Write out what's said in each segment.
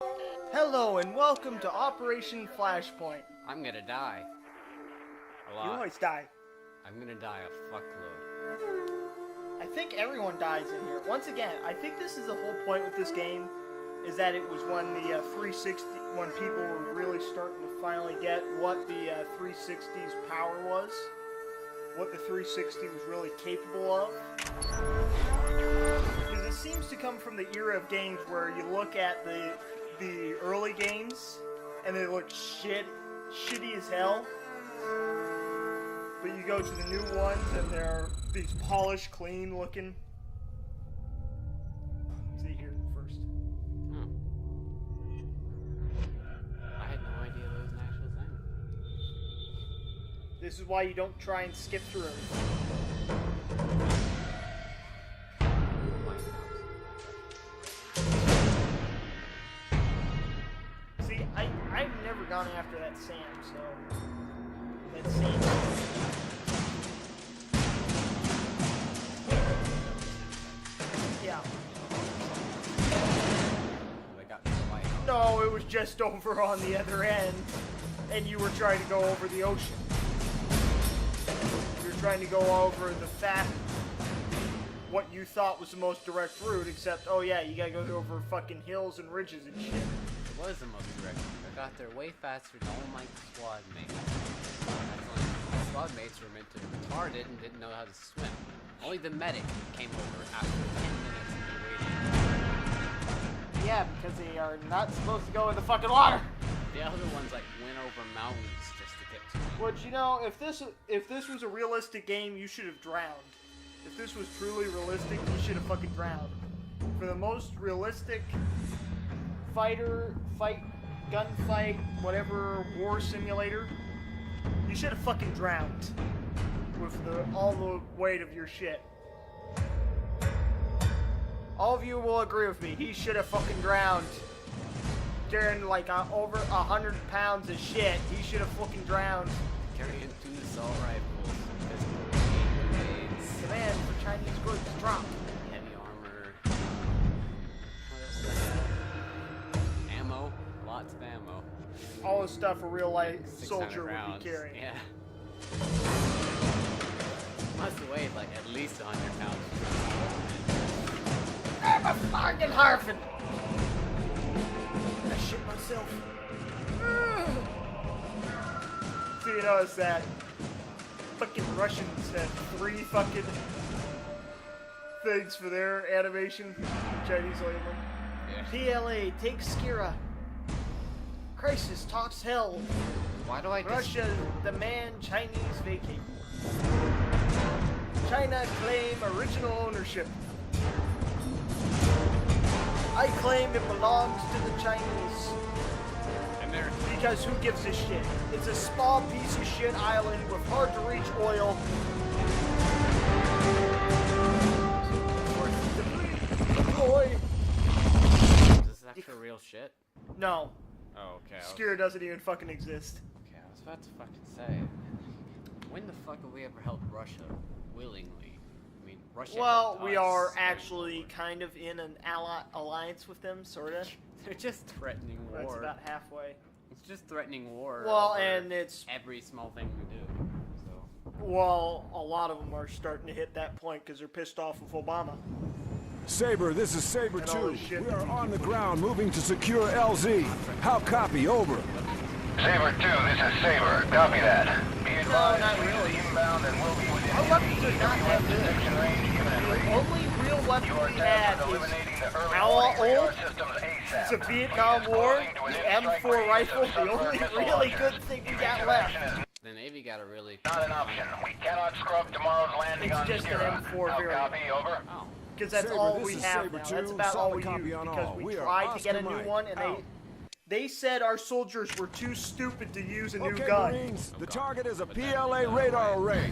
Hello and welcome to Operation Flashpoint. I'm gonna die. A lot. You always die. I'm gonna die a fuckload. I think everyone dies in here. Once again, I think this is the whole point with this game, is that it was when the 360, when people were really starting to finally get what the 360's power was, what the 360 was really capable of. Because it seems to come from the era of games where you look at the early games and they look shitty as hell. But you go to the new ones and they're these polished, clean looking. See here first. Huh. I had no idea that was an actual thing. This is why you don't try and skip through it. See, I've never gone after that Sam, so that Sam. Yeah. No, it was just over on the other end, and you were trying to go over the ocean. You were trying to go over what you thought was the most direct route, except, oh yeah, you gotta go over fucking hills and ridges and shit. It was the most direct route. I got there way faster than all my squad mates. My squad mates were meant to be retarded and didn't know how to swim. Only the medic came over after 10 minutes of me waiting. Yeah, because they are not supposed to go in the fucking water. The other ones like went over mountains just to get to me. But you know, if this was a realistic game, you should have drowned. If this was truly realistic, you should have fucking drowned. For the most realistic gunfight, whatever war simulator, you should have fucking drowned with all the weight of your shit. All of you will agree with me. He should have fucking drowned. Carrying like over 100 pounds of shit. He should have fucking drowned. Carrying 2 assault rifles. Demand for Chinese goods dropped. Heavy armor. What else did I have? Ammo. Lots of ammo. All the stuff a real life soldier rounds. would be carrying. Yeah. Must have weighed like at least 100 pounds. I'm a fucking harping. I shit myself. So you notice that fucking Russians had 3 fucking things for their animation. Chinese only. Yeah. PLA takes Skira. Crisis talks hell. Why do I Russia demand Chinese vacate. China claim original ownership. I claim it belongs to the Chinese. American. Because who gives a shit? It's a small piece of shit island with hard to reach oil. Deploy. Is this actual real shit? No. Oh, okay. Skira doesn't even fucking exist. Okay, I was about to fucking say. When the fuck have we ever helped Russia willingly? I mean, Russia. Well, we us. are actually kind of in an alliance with them, sorta. They're just threatening war. That's about halfway. It's just threatening war. Well, over and it's every small thing we do. So. well, a lot of them are starting to hit that point because they're pissed off with Obama. Saber, this is Saber And all 2. this shit. We are on the ground moving to secure LZ. How copy? Over. Saber 2, this is Saber. Copy that. Be advised, not really. inbound and will be within Our weapons are not that good. detection range imminently. The only real weapon You are we tasked had with is eliminating the early how warning radar old? systems ASAP. It's a Vietnam War, the M4 rifle, the only really good thing we got left. The Navy got a really. Not an option. We cannot scrub tomorrow's landing It's on just an Skira. M4 How variant. copy? Over. Oh. Because that's Saber, all this we is have Saber now. 2, That's about all solid we copy use on because all. we We are tried to get a Oscar new Mike. one and Out. they said our soldiers were too stupid to use a new Okay, gun. Marines, the target is a PLA radar array.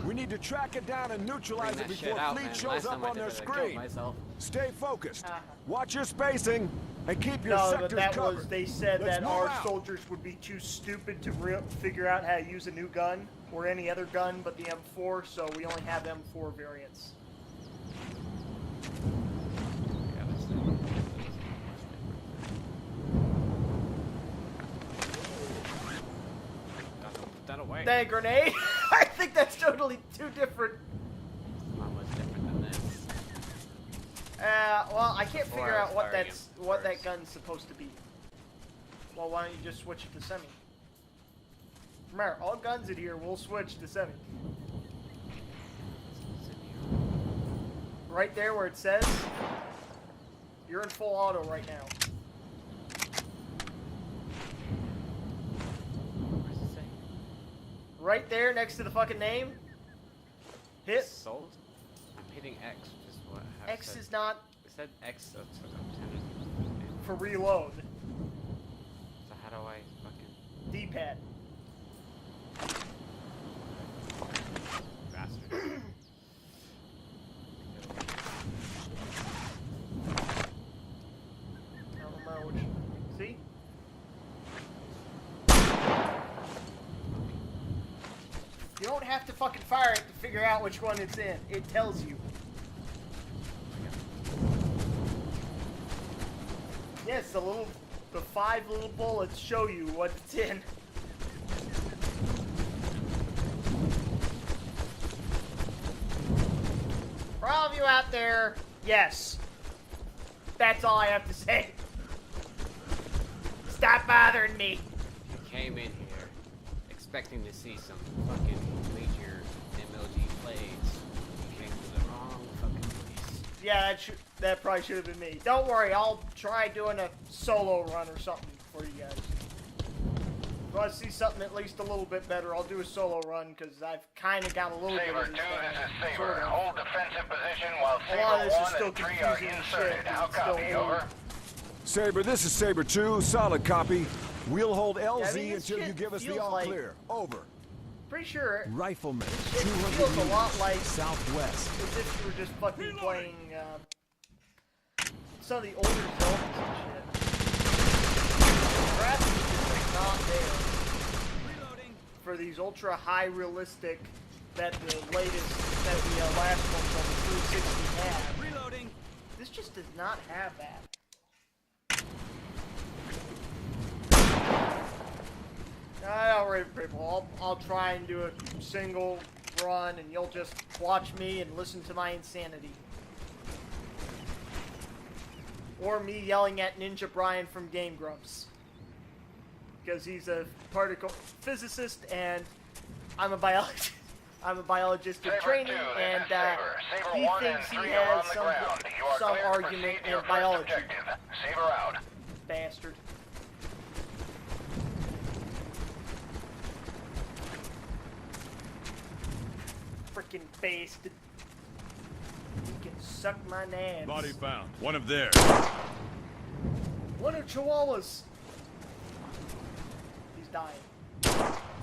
We need to track it down and neutralize Bring it that shit before out, fleet man. shows Last up time I on did their it, I killed screen. myself. Stay focused. Uh-huh. Watch your spacing and keep your No, but sectors that covered. was, they said Let's that move our out. soldiers would be too stupid to figure out how to use a new gun or any other gun but the M4, so we only have M4 variants. Yeah, that's away. That grenade? I think that's totally two different. Not much different than this. Well, I can't Before figure I out was what firing that's it what that first. gun's supposed to be. Well, why don't you just switch it to semi? Remember, all guns in here will switch to semi. Right there where it says, you're in full auto right now. What does it say? Right there next to the fucking name. Hit. Sold? I'm hitting X, which is what I have X said. is not It said X, so I'm for reload. So how do I fucking D-pad. bastard? I don't remember which. See? You don't have to fucking fire it to figure out which one it's in. It tells you. Yes, the 5 little bullets show you what it's in. For all of you out there, yes. That's all I have to say. Stop bothering me. You came in here expecting to see some fucking major MLG plays. You came to the wrong fucking place. Yeah, that probably should have been me. Don't worry, I'll try doing a solo run or something for you guys. If I see something at least a little bit better, I'll do a solo run, because I've kind of got a little bit Saber of 2, these this is things, Saber. sort of. Hold defensive position while A lot of this is Saber 1 still and 3 are confusing as shit, inserted. How it's still copy? old. Over. Saber, this is Saber 2. Solid copy. We'll hold LZ I mean, this until you shit give us the feels all like- clear. Over. Pretty sure Rifleman, It 200 feels a lot meters, like- southwest. as if you were just fucking playing some of the older Zeldas and shit. The graphics is just not there for these ultra high realistic that the latest, that the last ones on the 360 had. Reloading. This just does not have that. Alright, people, I'll try and do a single run, and you'll just watch me and listen to my insanity. Or me yelling at Ninja Brian from Game Grumps. Because he's a particle physicist, and I'm a biologist. I'm a biologist in Saber training, 2, this and is Saber. Saber he 1 and thinks he 3 are on has the ground. You are some clear to argument proceed to in your first biology. objective. Saber out. Bastard. Freaking bastard. You can suck my nads. Body found. One of theirs. One of Chihuahuas. He's dying.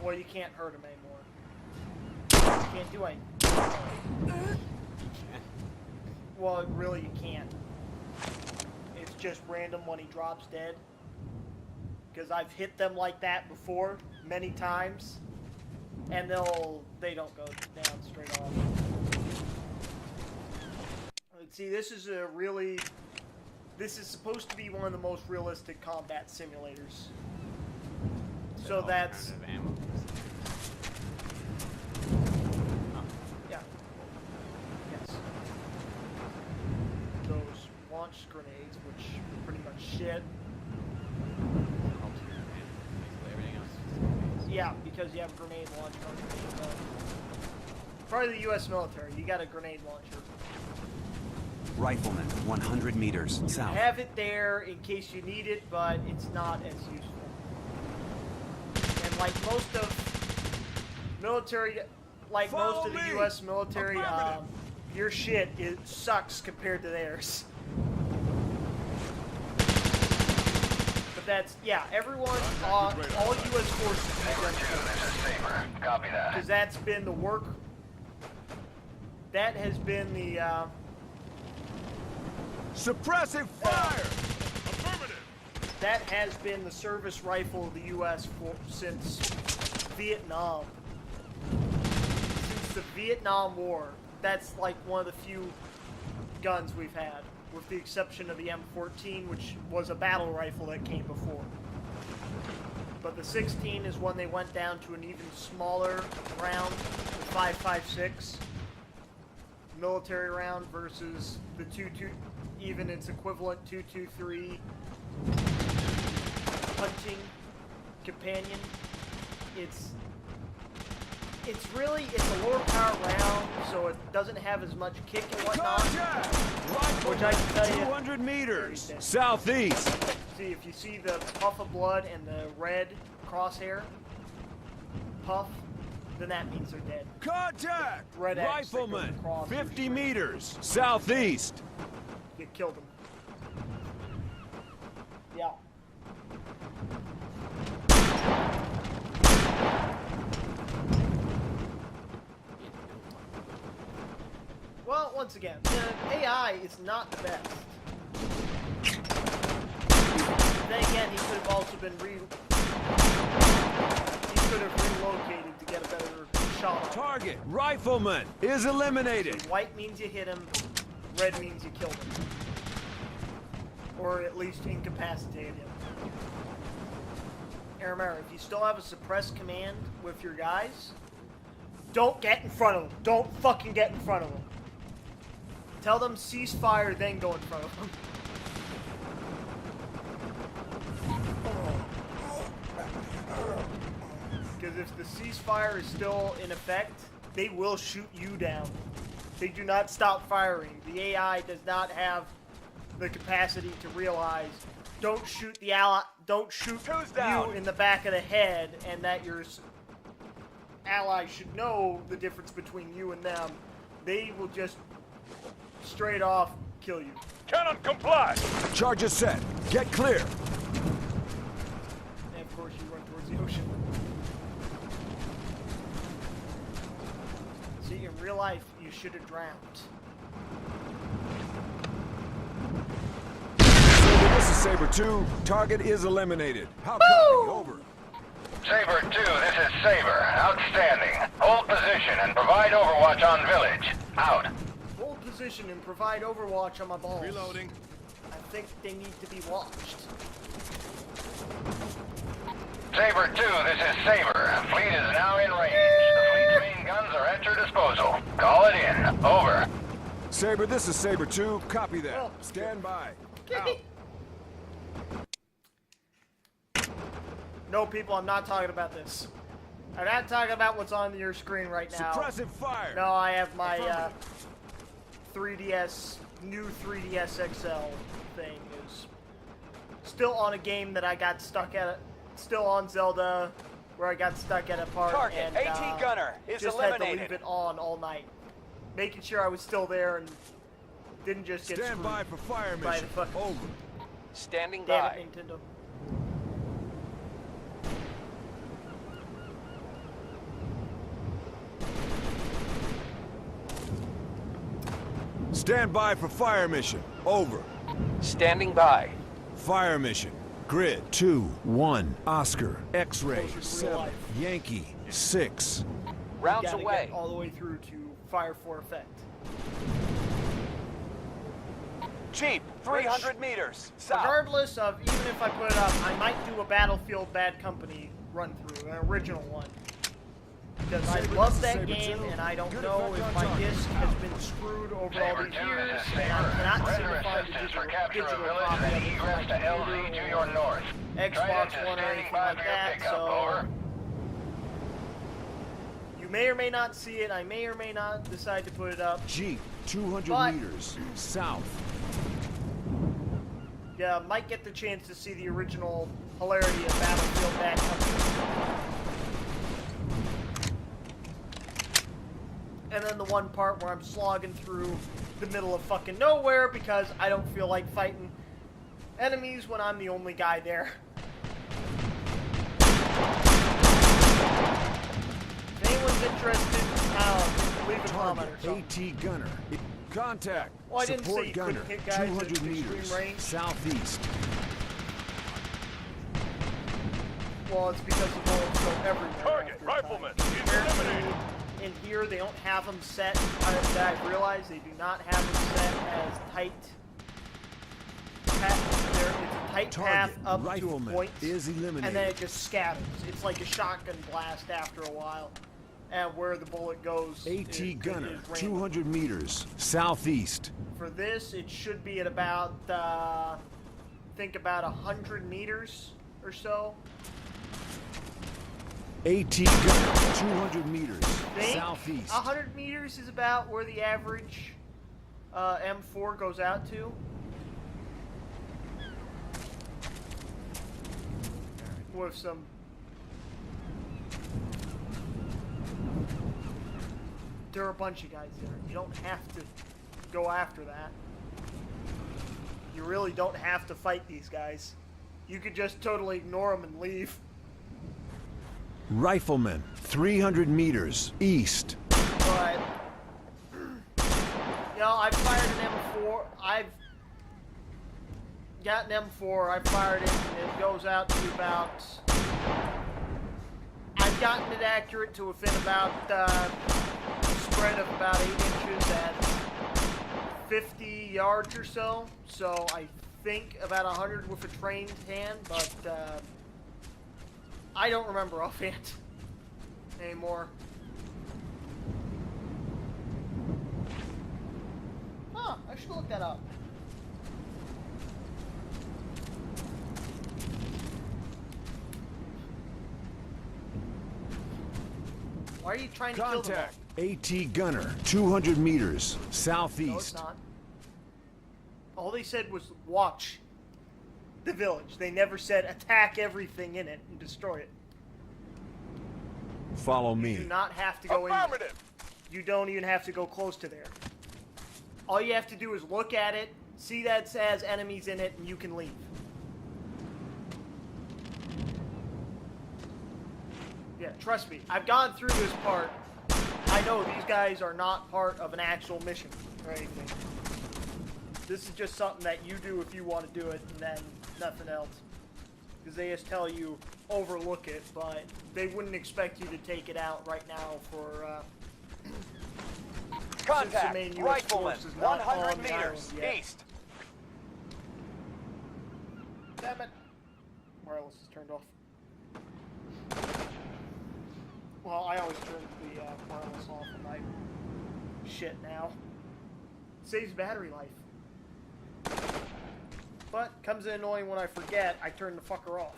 Well, you can't hurt him anymore. You can't do anything. Well, really, you can't. It's just random when he drops dead. Because I've hit them like that before, many times. And they don't go down straight off. See, this is supposed to be one of the most realistic combat simulators. So that's, Alternative ammo. yeah. Yes. Those launch grenades, which are pretty much shit. Alternative ammo. Basically everything else is Yeah, because you have a grenade launcher on your gun. Probably the U.S. military, you got a grenade launcher. Rifleman, 100 meters south. Have it there in case you need it, but it's not as useful. And like most of military, like most of the U.S. military, your shit sucks compared to theirs. But that's, yeah, everyone, all U.S. forces Saber 2, this is Saber. Copy that. because that's been the work. That has been the. Suppressive fire! That has been the service rifle of the U.S. since Vietnam. Since the Vietnam War, that's like one of the few guns we've had, with the exception of the M14, which was a battle rifle that came before. But the 16 is when they went down to an even smaller round, the 5.56 military round versus the 2.2, even its equivalent 2.23 hunting companion. It's a lower power round, so it doesn't have as much kick and whatnot. Which I can tell you, 200 meters southeast. see, if you see the puff of blood and the red crosshair puff, then that means they're dead. Contact! Red X that goes Rifleman, across 50 is red. meters southeast. You killed him. Yeah. Well, once again, the AI is not the best. Then again, he could have also been relocated to get a better shot on him. Target, Rifleman, is eliminated. White means you hit him, red means you killed him. Or at least incapacitated him. And remember, if you still have a suppress command with your guys, don't get in front of them. Don't fucking get in front of them. Tell them cease fire, then go in front of them. Because if the ceasefire is still in effect, they will shoot you down. They do not stop firing. The AI does not have the capacity to realize, don't shoot the ally, don't shoot you in the back of the head, and that your ally should know the difference between you and them. They will just straight off kill you. Cannot comply. Charges set. Get clear. And of course you run towards the ocean. See, in real life, you should have drowned. This is Saber 2. Target is eliminated. How copy? Over. Saber 2, this is Saber. Outstanding. Hold position and provide overwatch on village. Out. Hold position and provide overwatch on my balls. Reloading. I think they need to be watched. Saber 2, this is Saber. Fleet is now in range. The fleet's main guns are at your disposal. Call it in. Over. Saber, this is Saber 2. Copy that. Oh. Stand by. Out. No, people, I'm not talking about this. I'm not talking about what's on your screen right now. Suppressive fire. No, I have my 3DS, new 3DS XL thing is still on a game that I got stuck at, still on Zelda, where I got stuck at a part Target, and AT gunner is just had to eliminated. leave it on all night, making sure I was still there and didn't just get Stand screwed by for fire by mission. the fucking Over. Standing damn by. it, Nintendo. Stand by for fire mission. Over. Standing by. Fire mission. Grid 2, 1. Oscar. X-ray. Closer to real 7. life. Yankee. 6. Rounds Gotta away. get all the way through to fire for effect. Jeep, 300 meters. South. Regardless of, even if I put it up, I might do a Battlefield Bad Company run through, an original one. Because I love that game, and I don't know if my disc has been screwed over all Saber these 2, years, this is and I Saber. cannot seem to Render find a assistance for digital, capture of digital village copy and of it for egress my to LZ to your north. Xbox Trident One or is anything standing by like for your that, pickup. so Over. you may or may not see it. I may or may not decide to put it up. Jeep. 200 But- meters. South. Yeah, might get the chance to see the original hilarity of Battlefield Bad Company. And then the one part where I'm slogging through the middle of fucking nowhere because I don't feel like fighting enemies when I'm the only guy there. If anyone's interested, leave a comment or Target. something. AT gunner. Contact. Well, I didn't say Support you gunner. couldn't hit guys at 200 extreme meters. range. Southeast. Well, it's because the bullets go everywhere. Target, after rifleman, time. he's eliminated. In here, they don't have them set. That I realized they do not have them set as tight. It's a tight path Target up to a rifleman point, is eliminated. and then it just scatters. It's like a shotgun blast after a while, and where the bullet goes. AT gunner, is random. 200 meters southeast. For this, it should be at about, think about 100 meters or so. AT gunner, 200 meters Think southeast. 100 meters is about where the average M4 goes out to. With some... There are a bunch of guys there. You don't have to go after that. You really don't have to fight these guys. You could just totally ignore them and leave. Rifleman, 300 meters east. But, you know, I've fired an M4. I've got an M4. I fired it, and it goes out to about... I've gotten it accurate to within about a spread of about 8 inches at 50 yards or so. So I think about 100 with a trained hand, but I don't remember offhand anymore. Huh, I should look that up. Why are you trying to kill them all? Contact. AT gunner, 200 meters No, it's southeast. not. All they said was watch the village. They never said attack everything in it and destroy it. Follow You me. do not have to go in there. Affirmative. You don't even have to go close to there. All you have to do is look at it, see that it says enemies in it, and you can leave. Yeah, trust me. I've gone through this part. I know these guys are not part of an actual mission or anything. This is just something that you do if you want to do it, and then nothing else. Because they just tell you, overlook it, but they wouldn't expect you to take it out right now for, Contact. main US Rifleman, force is not 100 on the island meters yet. east. Damn it. Wireless is turned off. Well, I always turn the wireless off on my shit now. Saves battery life. But comes in annoying when I forget, I turn the fucker off.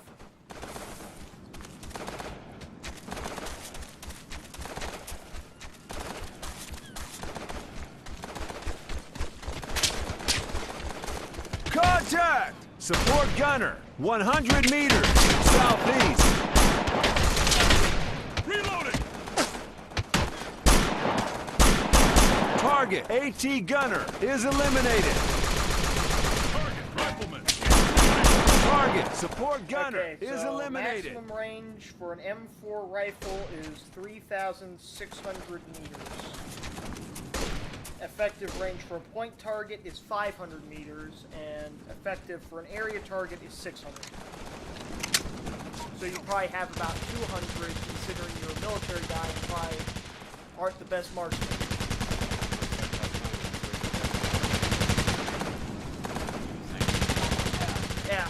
Contact! Support gunner, 100 meters southeast. Reloading! Target, AT gunner, is eliminated. Target, rifleman. Target, support gunner, Okay, is so eliminated. maximum range for an M4 rifle is 3,600 meters. Effective range for a point target is 500 meters, and effective for an area target is 600. So you probably have about 200, considering you're a military guy and probably aren't the best marksman. Yeah.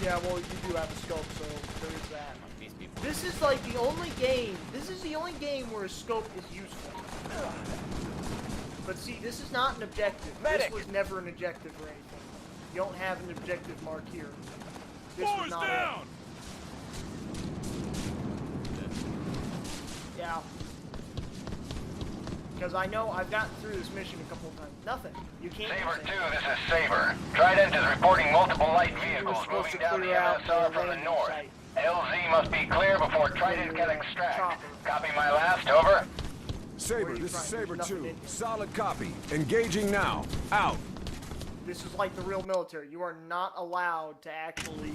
Yeah, well, you do have a scope, so there is that. These people. This is like the only game, where a scope is useful. But see, this is not an objective. Medic! This was never an objective or anything. You don't have an objective mark here. This was not it. Yeah. Because I know I've gotten through this mission a couple of times. Nothing. You can't Saber use 2, anything. this is Saber. Trident is reporting multiple light You were vehicles supposed moving to down the clear out MSR the from the landing north. site. LZ must be clear before Trident can extract. Chopper. Copy my last, over. Where Saber, are you this is trying? Saber There's 2. nothing in here. Solid copy. Engaging now. Out. This is like the real military. You are not allowed to actually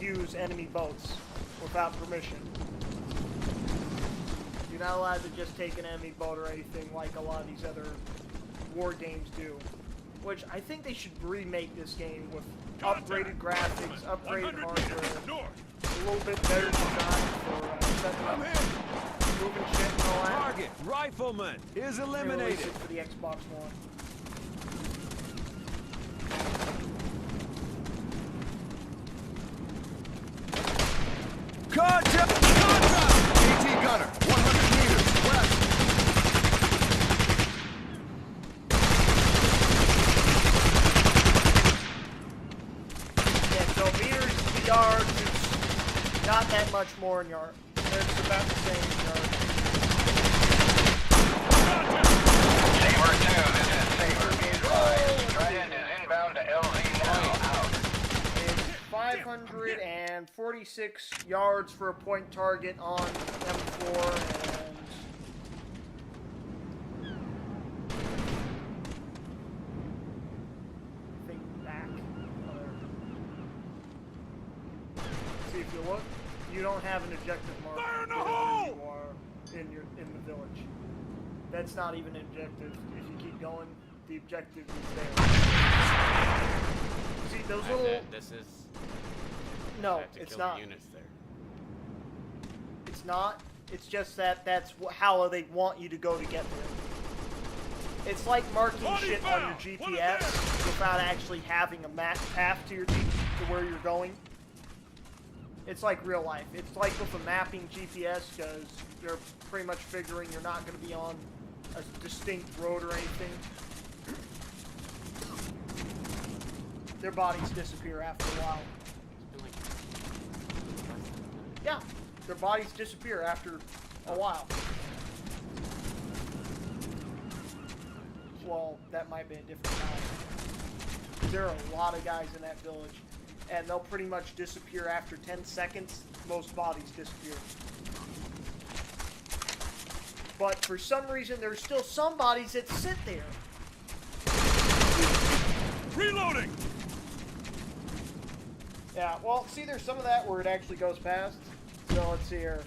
use enemy boats without permission. You're not allowed to just take an enemy boat or anything like a lot of these other war games do. Which I think they should remake this game with upgraded graphics, upgraded hardware, a little bit better design for setting up, moving shit and all that. Target, rifleman, is They released eliminated. it for the Xbox One. yards. It's not that much more in yards. It's about the same in yards. Saber 2, this is Saber. Be advised. Trident is inbound to LZ now. Out. It's 546 yards for a point target on M4 and think back. See, if you look, you don't have an objective mark. Fire in the where hole! You are in the village. That's not even an objective. If you keep going, the objective is there. See those little. This is. No, I have to it's kill not. the units there. It's not. It's just that that's how they want you to go to get there. It's like marking Body shit found! on your What is GPS this? without actually having a map path to to where you're going. It's like real life. It's like with a mapping GPS because they're pretty much figuring you're not going to be on a distinct road or anything. Their bodies disappear after a while. It's been like. Yeah, their bodies disappear after a while. Well, that might be a different time. There are a lot of guys in that village, and they'll pretty much disappear after 10 seconds. Most bodies disappear. But for some reason, there's still some bodies that sit there. Reloading! Yeah, well, see, there's some of that where it actually goes past. So let's see here.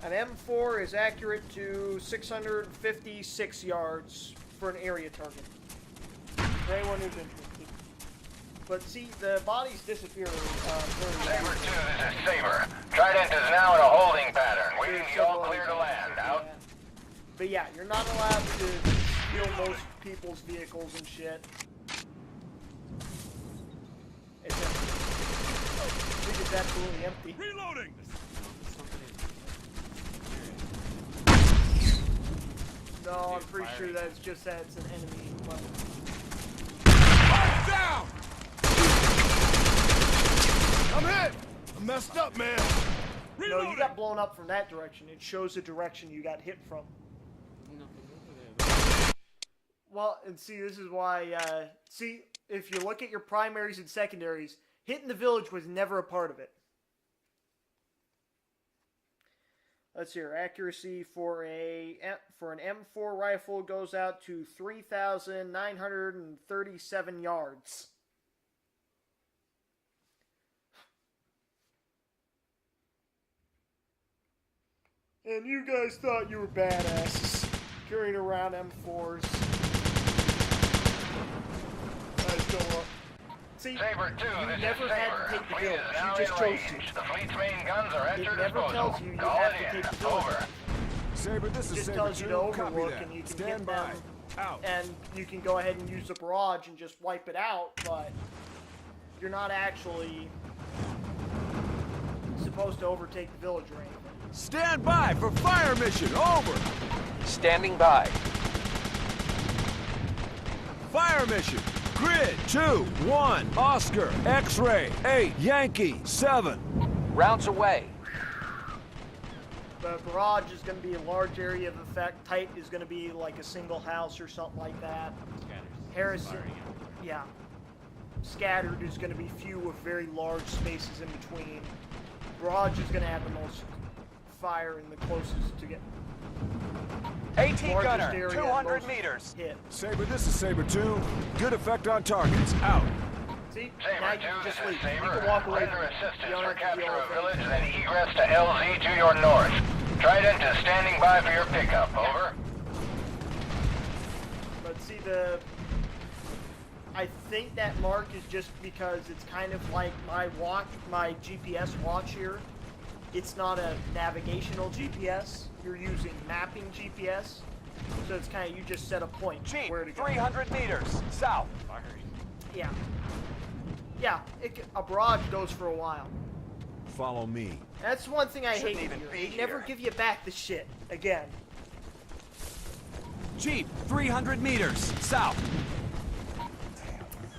An M4 is accurate to 656 yards for an area target. For anyone who's interested. But see, the bodies disappear very Saber 2, rapidly. this is Saber. Trident is now in a holding pattern. Waiting There's the all several clear to other land. guys Out. that do that. But yeah, you're not allowed to steal most people's vehicles and shit. It's empty. I think it's absolutely empty. Reloading! No, I'm pretty sure that it's just that it's an enemy. But Fire down! I'm hit! I messed up, man. no, Reloading! you got blown up from that direction. It shows the direction you got hit from. Well, and see, this is why, see, if you look at your primaries and secondaries, hitting the village was never a part of it. Let's see here. Accuracy for an M4 rifle goes out to 3,937 yards. And you guys thought you were badasses carrying around M4s. See, Saber 2, you this is never had to Saber. take the Fleet village. is now You just in chose range. to. The fleet's main guns are at It your never disposal. tells you Call have it to in. take the village. Over. Saber, this It is just Saber tells you 2. to Copy overlook that. and you can Stand hit by. them, Out. and you can go ahead and use the barrage and just wipe it out, but you're not actually supposed to overtake the village or anything. Stand by for fire mission. Over. Standing by. Fire mission. Grid 2, 1, Oscar, X-ray, 8, Yankee, 7. Rounds away. The barrage is going to be a large area of effect. Tight is going to be like a single house or something like that. Harrison, yeah. Scattered is going to be few with very large spaces in between. Barrage is going to have the most fire and the closest to get AT largest gunner, area, 200 most meters. hit. Saber, this is Saber 2. Good effect on targets. Out. See, Saber now 2, you can this just is leave. You Saber. can walk away Render from it. assistance You don't for have to capture deal of with village, anything. then egress to LZ to your north. Trident is standing by for your pickup. Over. But see, I think that mark is just because it's kind of like my GPS watch here. It's not a navigational GPS. You're using mapping GPS. So it's kind of, you just set a point Jeep, where to go. 300 meters. South. Yeah. Yeah, a barrage goes for a while. Follow me. That's one thing I Shouldn't hate even here. be They never here. give you back the shit again. Jeep, 300 meters, south.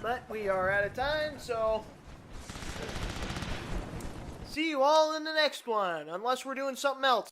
But we are out of time, so See you all in the next one, unless we're doing something else.